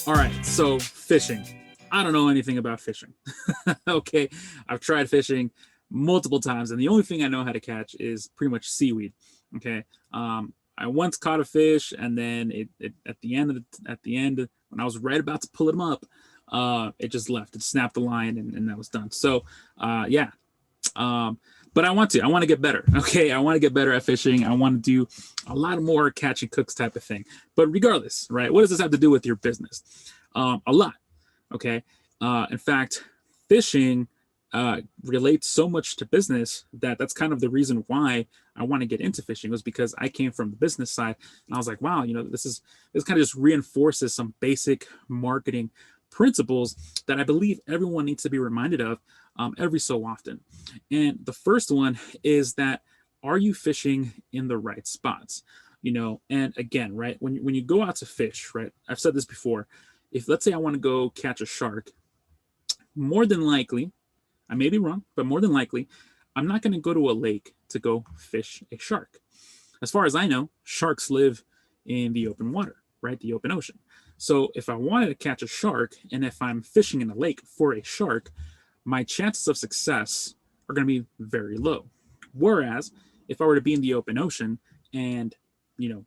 All right, so fishing. I don't know anything about fishing. Okay, I've tried fishing multiple times, and the only thing I know how to catch is pretty much seaweed. Okay, I once caught a fish, and then it at the end when I was right about to pull him up, it just left. It snapped the line, and that was done. So, yeah. Um, but I want to get better. Okay, I want to get better at fishing. I want to do a lot more catch and cooks type of thing. But regardless, right? What does this have to do with your business? A lot. Okay. In fact, fishing relates so much to business that that's kind of the reason why I want to get into fishing, was because I came from the business side, and I was like, wow, this kind of just reinforces some basic marketing principles that I believe everyone needs to be reminded of every so often. And the first one is that, are you fishing in the right spots? And again, right, when you go out to fish, right, I've said this before. If, let's say, I want to go catch a shark, more than likely, I may be wrong, but more than likely, I'm not going to go to a lake to go fish a shark. As far as I know, sharks live in the open water, right? The open ocean. So if I wanted to catch a shark, and if I'm fishing in a lake for a shark, my chances of success are going to be very low. Whereas if I were to be in the open ocean and,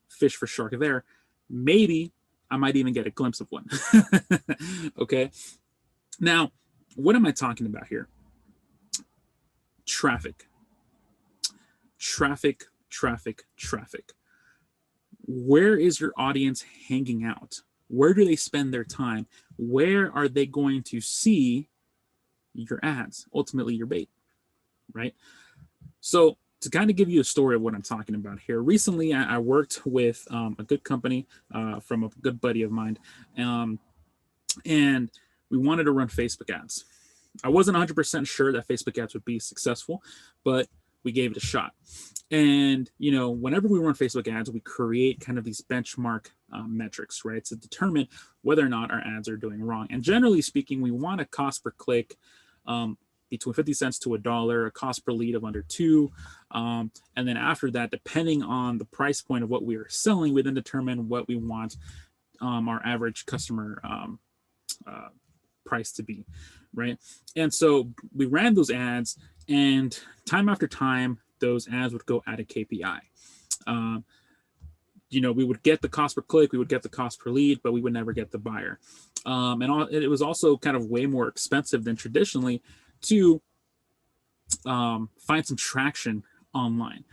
fish for shark there, maybe I might even get a glimpse of one. Okay. Now, what am I talking about here? Traffic. Traffic, traffic, traffic. Where is your audience hanging out? Where do they spend their time? Where are they going to see your ads, ultimately your bait, right? So to kind of give you a story of what I'm talking about here, recently I worked with a good company from a good buddy of mine, and we wanted to run Facebook ads. I wasn't 100% sure that Facebook ads would be successful, but we gave it a shot. And, whenever we run Facebook ads, we create kind of these benchmark metrics, right, to determine whether or not our ads are doing wrong. And generally speaking, we want a cost per click between 50 cents to $1, a cost per lead of under $2. And then after that, depending on the price point of what we are selling, we then determine what we want our average customer price to be, right? And so we ran those ads, and time after time, those ads would go at a KPI. We would get the cost per click, we would get the cost per lead, but we would never get the buyer. It was also kind of way more expensive than traditionally to find some traction online.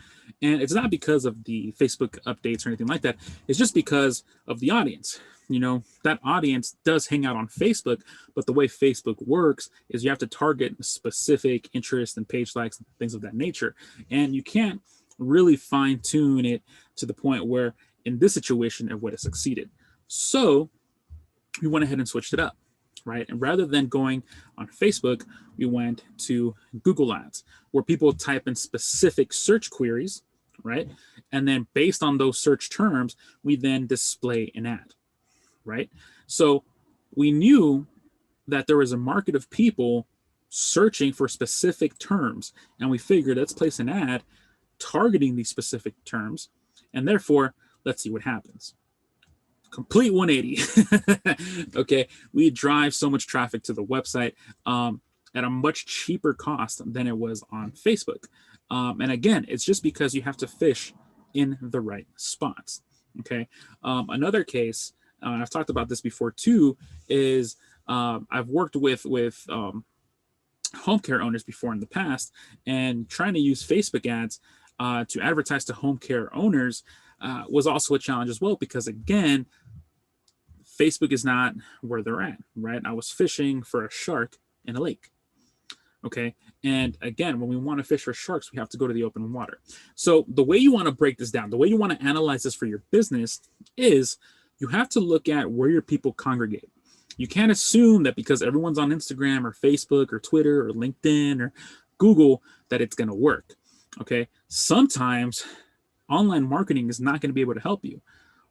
And it's not because of the Facebook updates or anything like that. It's just because of the audience. That audience does hang out on Facebook, but the way Facebook works is you have to target specific interest and page likes and things of that nature. And you can't really fine tune it to the point where in this situation it would have succeeded. So we went ahead and switched it up, right? And rather than going on Facebook, we went to Google Ads, where people type in specific search queries, right? And then based on those search terms, we then display an ad, right? So we knew that there was a market of people searching for specific terms, and we figured, let's place an ad targeting these specific terms, and therefore, let's see what happens. Complete 180. Okay, we drive so much traffic to the website at a much cheaper cost than it was on Facebook. And again, it's just because you have to fish in the right spots. Okay, another case, I've talked about this before too, is I've worked with home care owners before in the past, and trying to use Facebook ads to advertise to home care owners was also a challenge as well, because again, Facebook is not where they're at, right? I was fishing for a shark in a lake. Okay. And again, when we want to fish for sharks, we have to go to the open water. So the way you want to break this down, the way you want to analyze this for your business is you have to look at where your people congregate. You can't assume that because everyone's on Instagram or Facebook or Twitter or LinkedIn or Google that it's going to work. Okay. Sometimes online marketing is not going to be able to help you,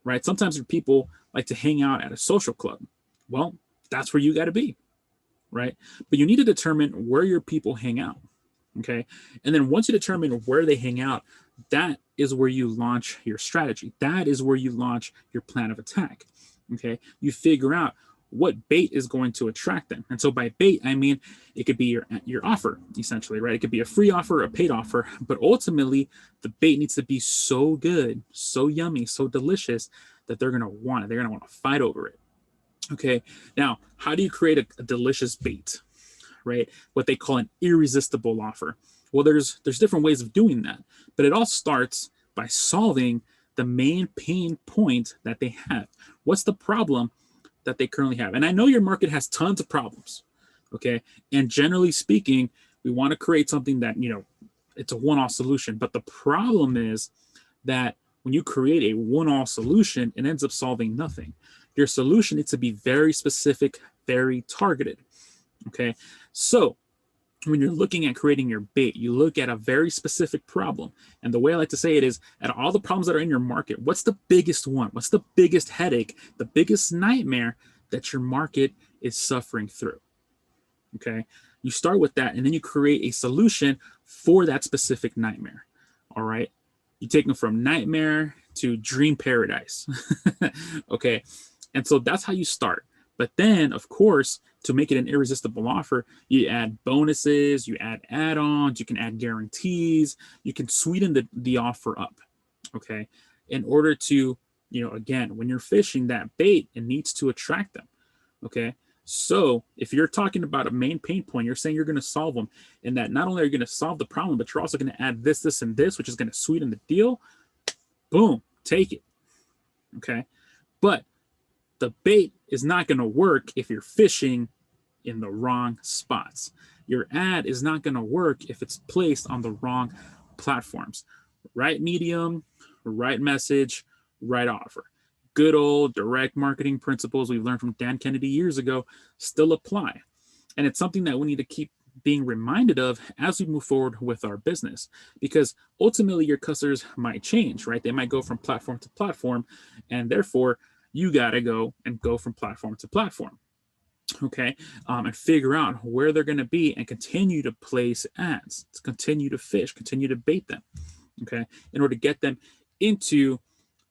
right? Sometimes your people like to hang out at a social club. Well, that's where you got to be, right? But you need to determine where your people hang out, okay? And then once you determine where they hang out, that is where you launch your strategy. That is where you launch your plan of attack, okay? You figure out what bait is going to attract them. And so by bait, I mean it could be your offer, essentially, right? It could be a free offer, a paid offer, but ultimately the bait needs to be so good, so yummy, so delicious that they're going to want it. They're going to want to fight over it. Okay. Now, how do you create a delicious bait, right? What they call an irresistible offer. Well, there's different ways of doing that, but it all starts by solving the main pain point that they have. What's the problem that they currently have? And I know your market has tons of problems, okay? And generally speaking, we want to create something that, it's a one-off solution. But the problem is that when you create a one-off solution, it ends up solving nothing. Your solution needs to be very specific, very targeted, okay? So when you're looking at creating your bait, you look at a very specific problem. And the way I like to say it is, at all the problems that are in your market, what's the biggest one? What's the biggest headache, the biggest nightmare that your market is suffering through? Okay. You start with that, and then you create a solution for that specific nightmare. All right. You take them from nightmare to dream paradise. Okay. And so that's how you start. But then, of course, to make it an irresistible offer, you add bonuses, you add add-ons, you can add guarantees, you can sweeten the offer up, okay? In order to, again, when you're fishing that bait, it needs to attract them, okay? So if you're talking about a main pain point, you're saying you're going to solve them, and that not only are you going to solve the problem, but you're also going to add this, this, and this, which is going to sweeten the deal. Boom, take it, okay? But the bait is not going to work if you're fishing in the wrong spots. Your ad is not going to work if it's placed on the wrong platforms. Right medium, right message, right offer. Good old direct marketing principles we've learned from Dan Kennedy years ago still apply. And it's something that we need to keep being reminded of as we move forward with our business, because ultimately your customers might change, right? They might go from platform to platform, and therefore you got to go from platform to platform, okay? And figure out where they're going to be and continue to place ads, to continue to fish, continue to bait them, okay? In order to get them into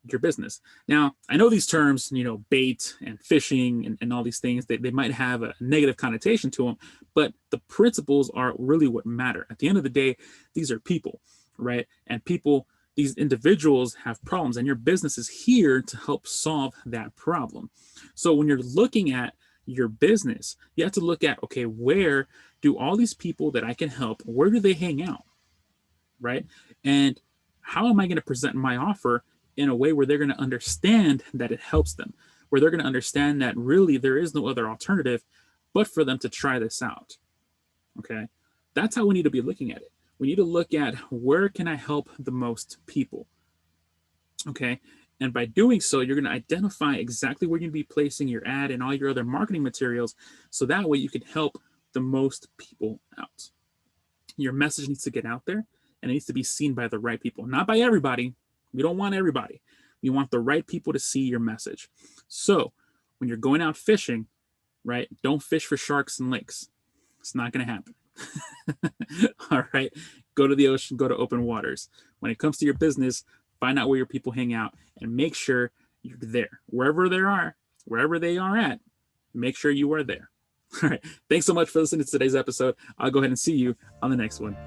your business. Now, I know these terms, bait and fishing and all these things, they might have a negative connotation to them, but the principles are really what matter. At the end of the day, these are people, right? And people, these individuals have problems, and your business is here to help solve that problem. So when you're looking at your business, you have to look at, okay, where do all these people that I can help, where do they hang out, right? And how am I going to present my offer in a way where they're going to understand that it helps them, where they're going to understand that really there is no other alternative but for them to try this out, okay? That's how we need to be looking at it. We need to look at, where can I help the most people, okay? And by doing so, you're going to identify exactly where you're going to be placing your ad and all your other marketing materials, so that way you can help the most people out. Your message needs to get out there, and it needs to be seen by the right people, not by everybody. We don't want everybody. We want the right people to see your message. So when you're going out fishing, right, don't fish for sharks and lakes. It's not going to happen. All right. Go to the ocean, go to open waters. When it comes to your business, find out where your people hang out and make sure you're there. Wherever they are at, make sure you are there. All right. Thanks so much for listening to today's episode. I'll go ahead and see you on the next one.